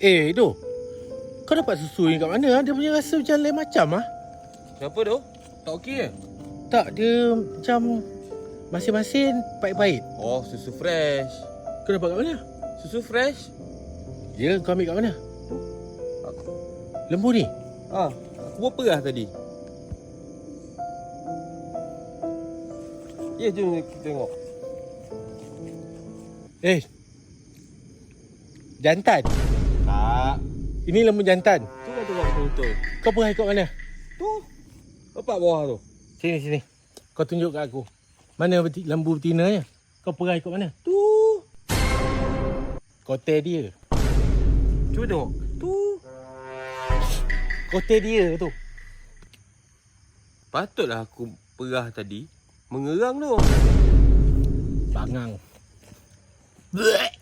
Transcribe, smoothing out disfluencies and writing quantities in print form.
Tu. Kau dapat susu ni kat mana? Dia punya rasa macam lain macam ah. Kenapa tu? Tak okey ke? Tak, dia macam masin-masin, pahit-pahit. Oh, susu fresh. Kau dapat kat mana? Susu fresh? Ya, kau ambil kat mana? Lembu ni? Aku buat perah tadi. Ya, jom kita tengok. Jantan. Tak. Ini lembu jantan. Tu kan tengok betul-betul. Kau perah kat mana? Tu. Nampak bawah tu? Sini. Kau tunjuk kat aku. Mana lembu betinanya? Kau perah kat mana? Tu. Kotel dia. Cuba tengok. Tu. Kotel dia tu. Patutlah aku perah tadi mengerang tu. Bangang. Bleh.